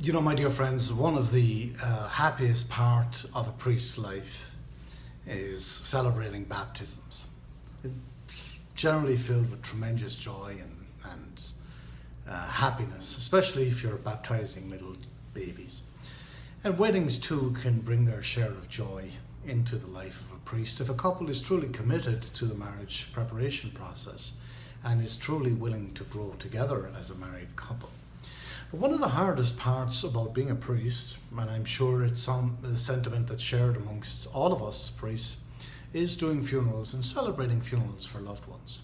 You know, my dear friends, one of the happiest part of a priest's life is celebrating baptisms. It's generally filled with tremendous joy and happiness, especially if you're baptizing little babies. And weddings too can bring their share of joy into the life of a priest if a couple is truly committed to the marriage preparation process and is truly willing to grow together as a married couple. But one of the hardest parts about being a priest, and I'm sure it's a sentiment that's shared amongst all of us priests, is doing funerals and celebrating funerals for loved ones.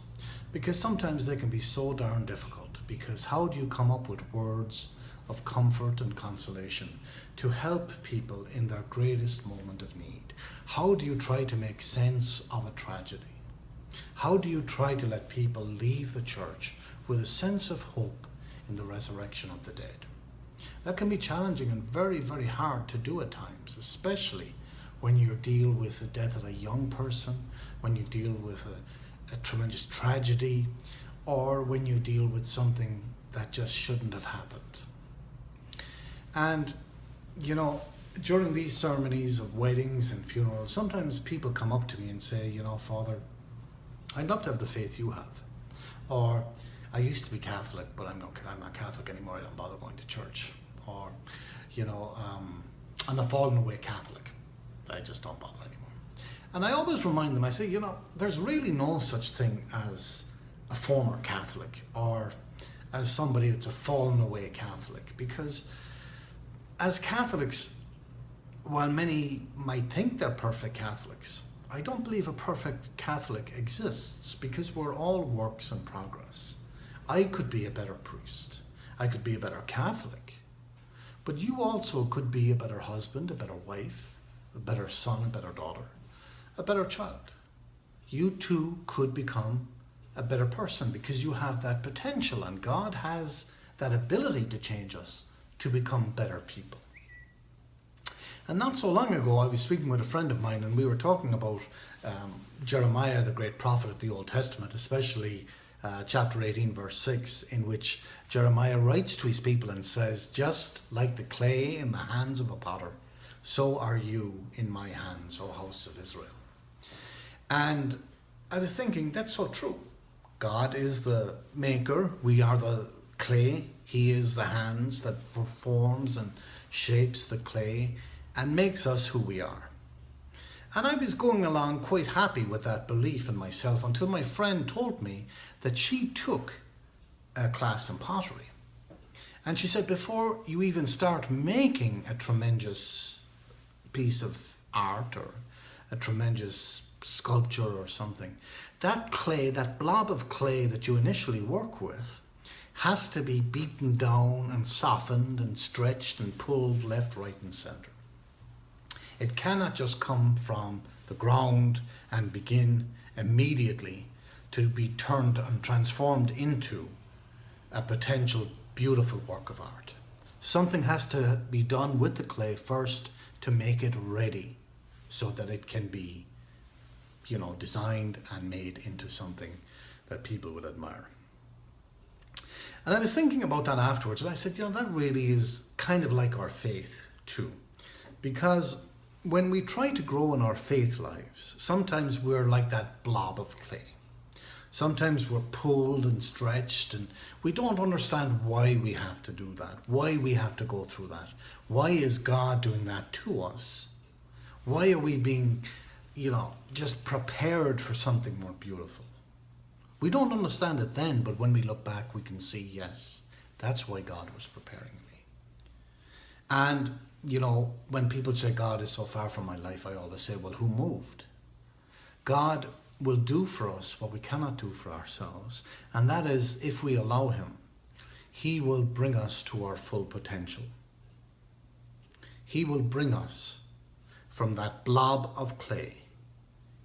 Because sometimes they can be so darn difficult, because how do you come up with words of comfort and consolation to help people in their greatest moment of need? How do you try to make sense of a tragedy? How do you try to let people leave the church with a sense of hope in the resurrection of the dead? That can be challenging and very, very hard to do at times, especially when you deal with the death of a young person, when you deal with a tremendous tragedy, or when you deal with something that just shouldn't have happened. And, you know, during these ceremonies of weddings and funerals, sometimes people come up to me and say, you know, Father, I'd love to have the faith you have. Or, I used to be Catholic, but I'm not Catholic anymore. I don't bother going to church. Or, you know, I'm a fallen away Catholic. I just don't bother anymore. And I always remind them, I say, you know, there's really no such thing as a former Catholic or as somebody that's a fallen away Catholic. Because as Catholics, while many might think they're perfect Catholics, I don't believe a perfect Catholic exists, because we're all works in progress. I could be a better priest. I could be a better Catholic. But you also could be a better husband, a better wife, a better son, a better daughter, a better child. You too could become a better person, because you have that potential, and God has that ability to change us to become better people. And not so long ago, I was speaking with a friend of mine, and we were talking about Jeremiah, the great prophet of the Old Testament, especially chapter 18, verse 6, in which Jeremiah writes to his people and says, just like the clay in the hands of a potter, so are you in my hands, O house of Israel. And I was thinking, that's so true. God is the maker, we are the clay. He is the hands that forms and shapes the clay and makes us who we are. And I was going along quite happy with that belief in myself until my friend told me that she took a class in pottery. And she said, before you even start making a tremendous piece of art or a tremendous sculpture or something, that clay, that blob of clay that you initially work with, has to be beaten down and softened and stretched and pulled left, right and center. It cannot just come from the ground and begin immediately to be turned and transformed into a potential beautiful work of art. Something has to be done with the clay first to make it ready so that it can be, you know, designed and made into something that people will admire. And I was thinking about that afterwards, and I said, you know, that really is kind of like our faith too. Because when we try to grow in our faith lives, sometimes we're like that blob of clay. Sometimes we're pulled and stretched, and we don't understand why we have to do that, why we have to go through that. Why is God doing that to us? Why are we being, you know, just prepared for something more beautiful? We don't understand it then, but when we look back, we can see, yes, that's why God was preparing me. And, you know, when people say God is so far from my life, I always say, well, who moved? God will do for us what we cannot do for ourselves. And that is, if we allow him, he will bring us to our full potential. He will bring us from that blob of clay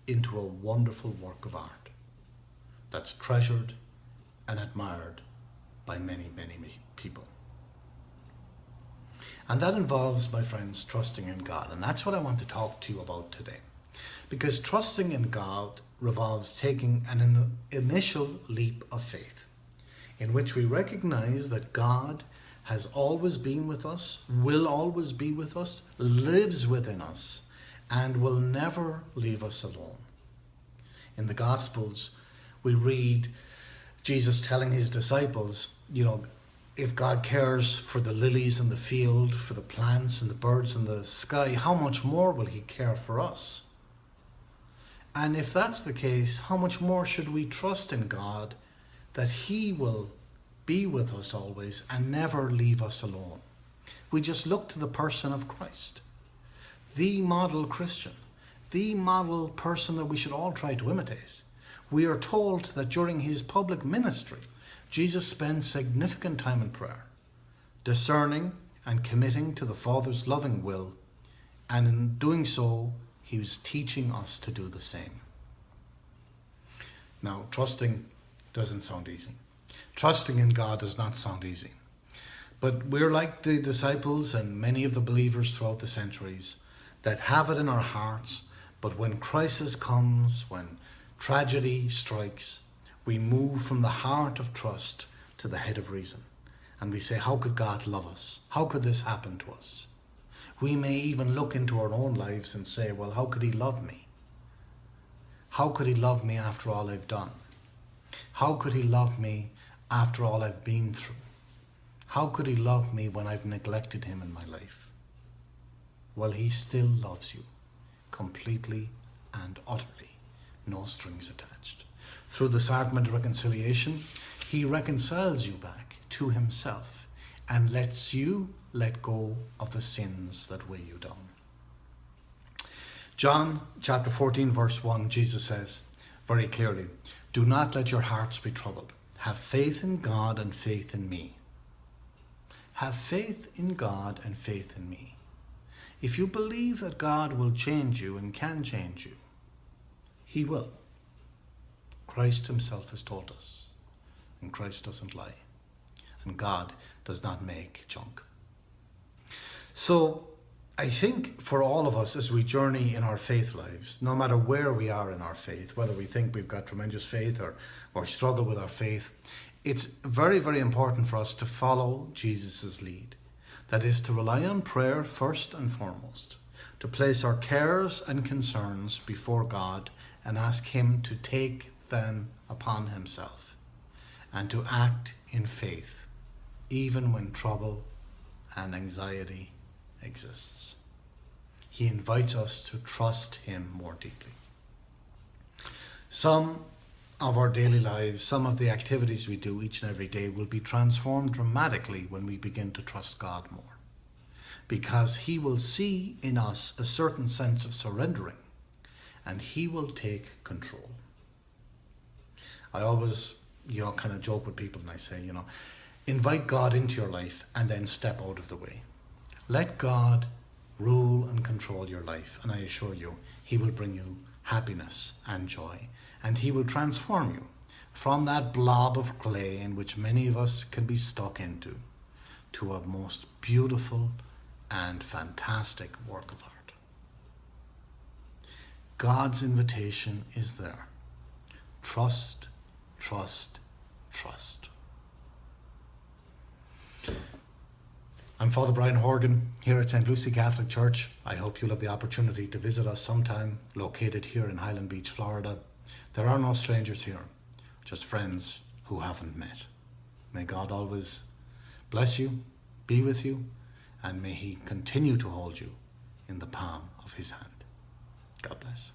into a wonderful work of art that's treasured and admired by many, many people. And that involves, my friends, trusting in God. And that's what I want to talk to you about today. Because trusting in God revolves taking an initial leap of faith in which we recognize that God has always been with us, will always be with us, lives within us, and will never leave us alone. In the Gospels, we read Jesus telling his disciples, if God cares for the lilies in the field, for the plants and the birds in the sky, how much more will he care for us? And if that's the case, how much more should we trust in God that he will be with us always and never leave us alone? We just look to the person of Christ, the model Christian, the model person that we should all try to imitate. We are told that during his public ministry, Jesus spent significant time in prayer, discerning and committing to the Father's loving will, and in doing so, he was teaching us to do the same. Now, trusting doesn't sound easy. Trusting in God does not sound easy. But we're like the disciples and many of the believers throughout the centuries that have it in our hearts, but when crisis comes, when tragedy strikes, we move from the heart of trust to the head of reason. And we say, how could God love us? How could this happen to us? We may even look into our own lives and say, well, how could he love me? How could he love me after all I've done? How could he love me after all I've been through? How could he love me when I've neglected him in my life? Well, he still loves you completely and utterly, no strings attached. Through the sacrament of reconciliation, he reconciles you back to himself and lets you let go of the sins that weigh you down. John chapter 14 verse 1, Jesus says very clearly, do not let your hearts be troubled. Have faith in God and faith in me. Have faith in God and faith in me. If you believe that God will change you and can change you, he will. Christ himself has told us, and Christ doesn't lie, and God does not make junk. So I think for all of us as we journey in our faith lives, no matter where we are in our faith, whether we think we've got tremendous faith or struggle with our faith, it's very, very important for us to follow Jesus's lead. That is to rely on prayer first and foremost, to place our cares and concerns before God and ask him to take them upon himself, and to act in faith, even when trouble and anxiety exists. He invites us to trust him more deeply. Some of our daily lives, some of the activities we do each and every day will be transformed dramatically when we begin to trust God more, because he will see in us a certain sense of surrendering, and he will take control. I always, kind of joke with people and I say, invite God into your life and then step out of the way. Let God rule and control your life, and I assure you, he will bring you happiness and joy, and he will transform you from that blob of clay in which many of us can be stuck into, to a most beautiful and fantastic work of art. God's invitation is there. Trust, trust, trust. I'm Father Brian Horgan here at St. Lucy Catholic Church. I hope you'll have the opportunity to visit us sometime, located here in Highland Beach, Florida. There are no strangers here, just friends who haven't met. May God always bless you, be with you, and may he continue to hold you in the palm of his hand. God bless.